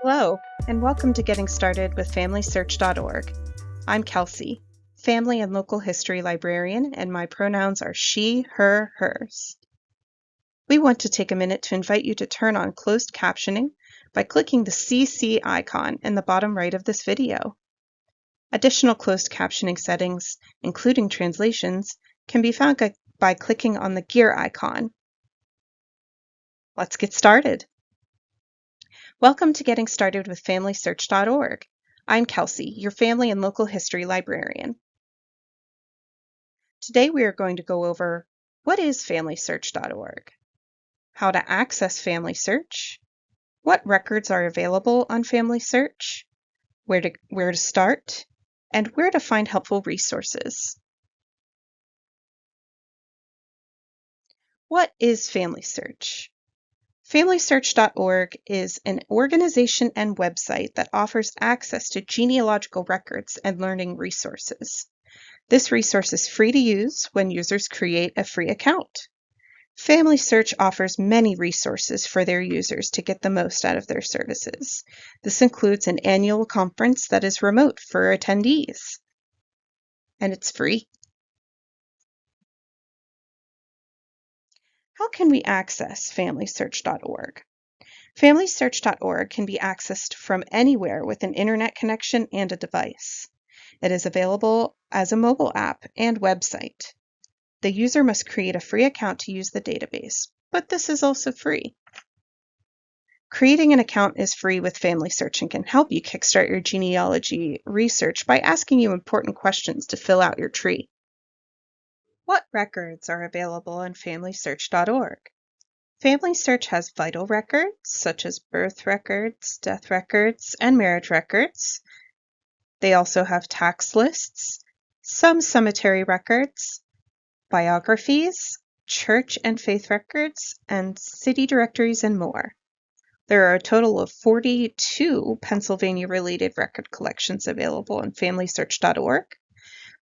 Hello, and welcome to Getting Started with FamilySearch.org. I'm Kelsey, family and local history librarian, and my pronouns are she, her, hers. We want to take a minute to invite you to turn on closed captioning by clicking the CC icon in the bottom right of this video. Additional closed captioning settings, including translations, can be found by clicking on the gear icon. Let's get started. Welcome to Getting Started with FamilySearch.org. I'm Kelsey, your family and local history librarian. Today we are going to go over what is FamilySearch.org, how to access FamilySearch, what records are available on FamilySearch, where to start, and where to find helpful resources. What is FamilySearch? FamilySearch.org is an organization and website that offers access to genealogical records and learning resources. This resource is free to use when users create a free account. FamilySearch offers many resources for their users to get the most out of their services. This includes an annual conference that is remote for attendees, and it's free. How can we access FamilySearch.org? FamilySearch.org can be accessed from anywhere with an internet connection and a device. It is available as a mobile app and website. The user must create a free account to use the database, but this is also free. Creating an account is free with FamilySearch and can help you kickstart your genealogy research by asking you important questions to fill out your tree. What records are available on FamilySearch.org? FamilySearch has vital records, such as birth records, death records, and marriage records. They also have tax lists, some cemetery records, biographies, church and faith records, and city directories, and more. There are a total of 42 Pennsylvania-related record collections available on FamilySearch.org.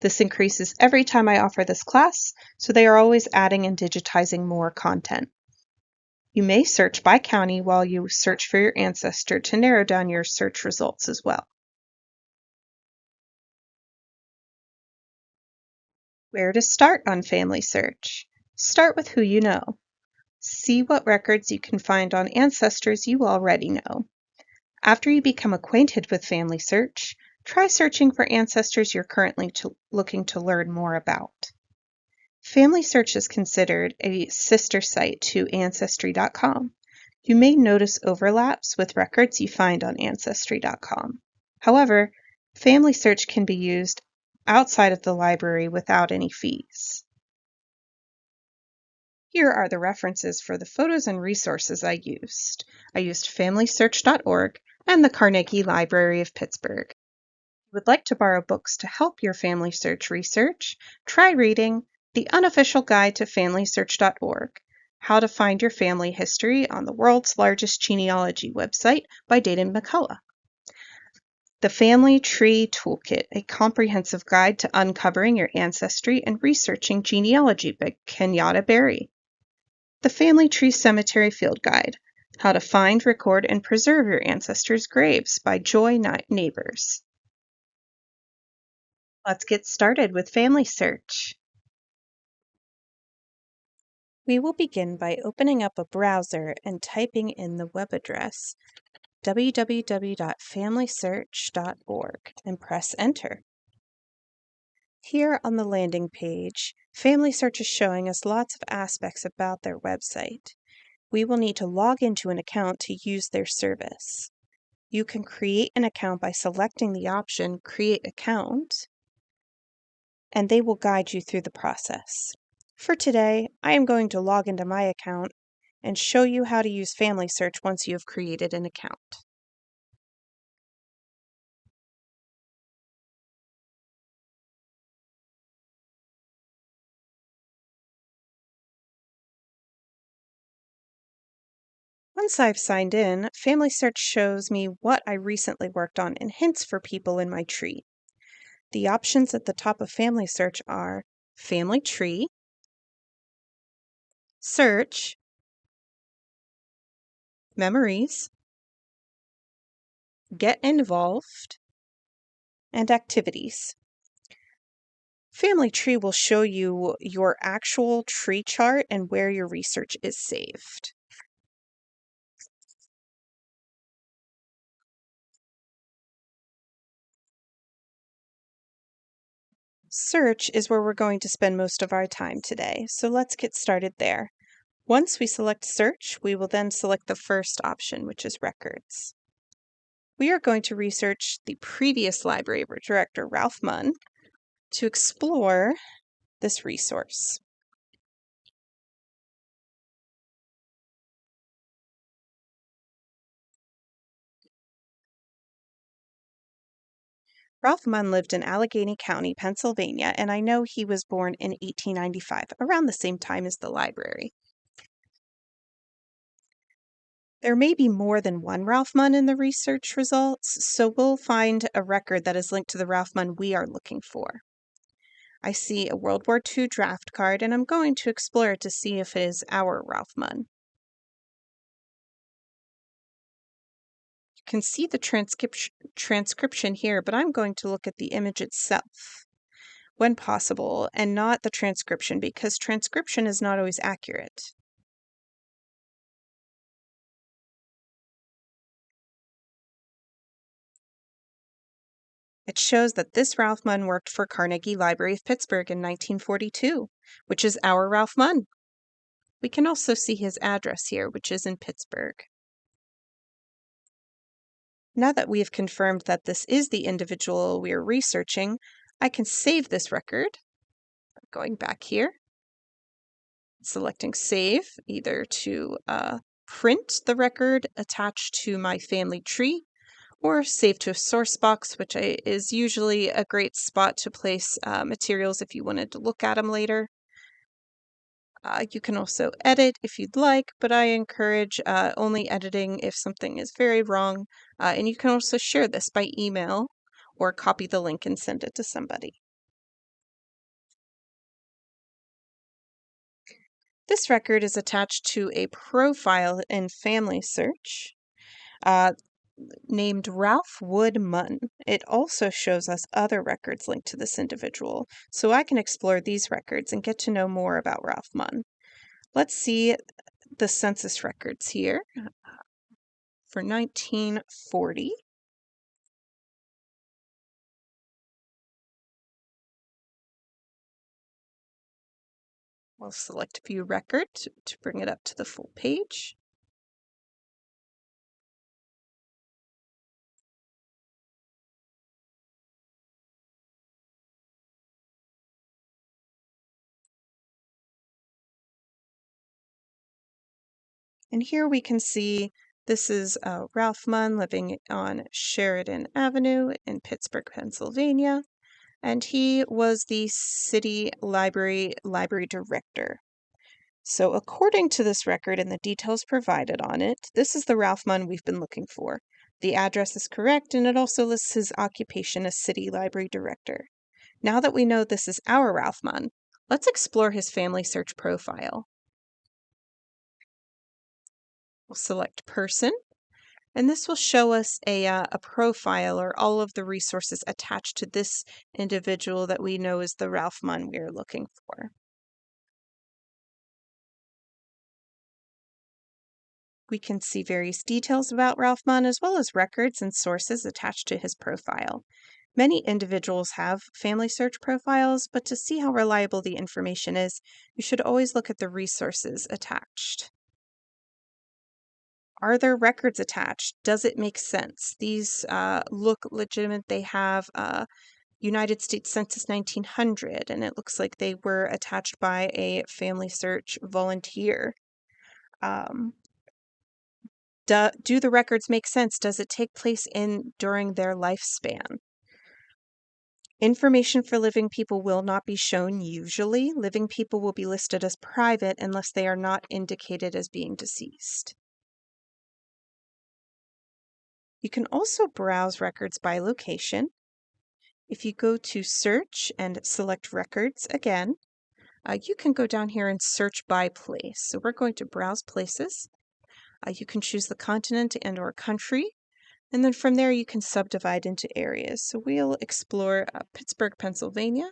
This increases every time I offer this class, so they are always adding and digitizing more content. You may search by county while you search for your ancestor to narrow down your search results as well. Where to start on FamilySearch? Start with who you know. See what records you can find on ancestors you already know. After you become acquainted with FamilySearch, try searching for ancestors you're currently looking to learn more about. FamilySearch is considered a sister site to Ancestry.com. You may notice overlaps with records you find on Ancestry.com. However, FamilySearch can be used outside of the library without any fees. Here are the references for the photos and resources I used. I used FamilySearch.org and the Carnegie Library of Pittsburgh. If you would like to borrow books to help your FamilySearch research, try reading The Unofficial Guide to FamilySearch.org, How to Find Your Family History on the World's Largest Genealogy Website by Daden McCullough. The Family Tree Toolkit, a comprehensive guide to uncovering your ancestry and researching genealogy by Kenyatta Berry. The Family Tree Cemetery Field Guide, How to Find, Record, and Preserve Your Ancestors' Graves by Joy Neighbors. Let's get started with FamilySearch. We will begin by opening up a browser and typing in the web address www.familysearch.org and press enter. Here on the landing page, FamilySearch is showing us lots of aspects about their website. We will need to log into an account to use their service. You can create an account by selecting the option Create Account, and they will guide you through the process. For today, I am going to log into my account and show you how to use FamilySearch once you have created an account. Once I've signed in, FamilySearch shows me what I recently worked on and hints for people in my tree. The options at the top of FamilySearch are Family Tree, Search, Memories, Get involved, and activities. Family Tree will show you your actual tree chart and where your research is saved. Search is where we're going to spend most of our time today, so let's get started there. Once we select Search, we will then select the first option, which is Records. We are going to research the previous library director, Ralph Munn, to explore this resource. Ralph Munn lived in Allegheny County, Pennsylvania, and I know he was born in 1895, around the same time as the library. There may be more than one Ralph Munn in the research results, so we'll find a record that is linked to the Ralph Munn we are looking for. I see a World War II draft card, and I'm going to explore it to see if it is our Ralph Munn. You can see the transcription here, but I'm going to look at the image itself when possible and not the transcription because transcription is not always accurate. It shows that this Ralph Munn worked for Carnegie Library of Pittsburgh in 1942, which is our Ralph Munn. We can also see his address here, which is in Pittsburgh. Now that we have confirmed that this is the individual we are researching, I can save this record. Going back here, selecting Save, either to print the record attached to my family tree, or save to a source box, which is usually a great spot to place materials if you wanted to look at them later. You can also edit if you'd like, but I encourage only editing if something is very wrong. And you can also share this by email or copy the link and send it to somebody. This record is attached to a profile in Family Search named Ralph Wood Munn. It also shows us other records linked to this individual, so I can explore these records and get to know more about Ralph Munn. Let's see the census records here for 1940. We'll select View Record to bring it up to the full page. And here we can see this is Ralph Munn living on Sheridan Avenue in Pittsburgh, Pennsylvania, and he was the city library director. So according to this record and the details provided on it, this is the Ralph Munn we've been looking for. The address is correct, and it also lists his occupation as city library director. Now that we know this is our Ralph Munn, let's explore his family search profile. We'll select Person, and this will show us a profile or all of the resources attached to this individual that we know is the Ralph Munn we are looking for. We can see various details about Ralph Munn as well as records and sources attached to his profile. Many individuals have family search profiles, but to see how reliable the information is, you should always look at the resources attached. Are there records attached? Does it make sense? These look legitimate. They have United States Census 1900, and it looks like they were attached by a family search volunteer. Do the records make sense? Does it take place during their lifespan? Information for living people will not be shown usually. Living people will be listed as private unless they are not indicated as being deceased. You can also browse records by location. If you go to Search and select Records again, you can go down here and search by place. So we're going to browse places. You can choose the continent and/or country. And then from there, you can subdivide into areas. So we'll explore Pittsburgh, Pennsylvania.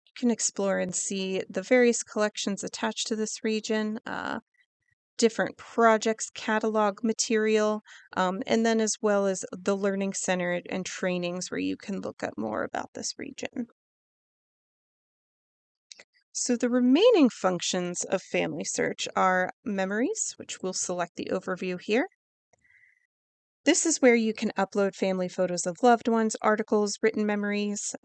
You can explore and see the various collections attached to this region, different projects, catalog material, and then as well as the Learning Center and trainings where you can look up more about this region. So the remaining functions of Family Search are Memories, which we'll select the overview here. This is where you can upload family photos of loved ones, articles, written memories.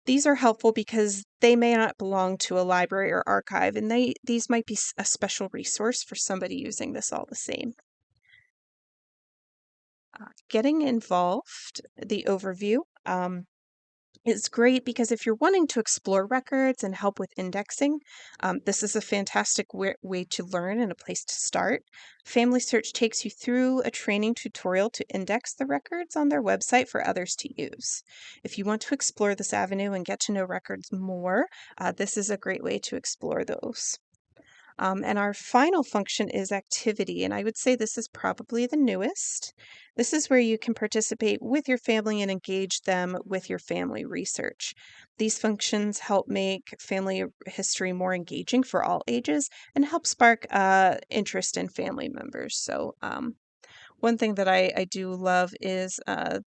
These are helpful because they may not belong to a library or archive, and these might be a special resource for somebody using this all the same. Getting involved, the overview, is great because if you're wanting to explore records and help with indexing, this is a fantastic way to learn and a place to start. Family Search takes you through a training tutorial to index the records on their website for others to use. If you want to explore this avenue and get to know records more, this is a great way to explore those. And our final function is activity, and I would say this is probably the newest. This is where you can participate with your family and engage them with your family research. These functions help make family history more engaging for all ages and help spark interest in family members. So one thing that I do love is I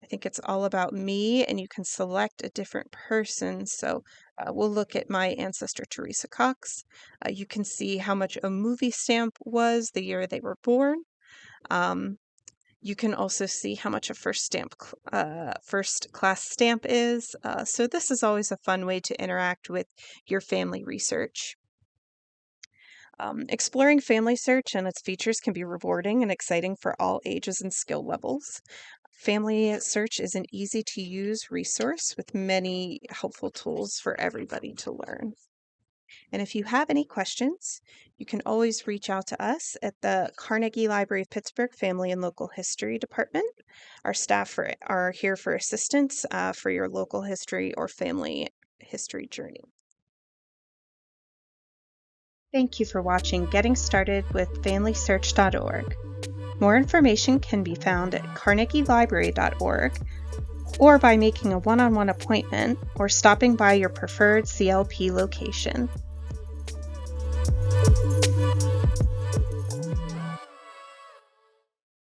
think it's all about me, and you can select a different person. So we'll look at my ancestor, Teresa Cox. You can see how much a movie stamp was the year they were born. You can also see how much a first class stamp is. So this is always a fun way to interact with your family research. Exploring Family Search and its features can be rewarding and exciting for all ages and skill levels. Family Search is an easy-to-use resource with many helpful tools for everybody to learn. And if you have any questions, you can always reach out to us at the Carnegie Library of Pittsburgh Family and Local History Department. Our staff are here for assistance for your local history or family history journey. Thank you for watching Getting Started with FamilySearch.org. More information can be found at carnegielibrary.org or by making a one-on-one appointment or stopping by your preferred CLP location.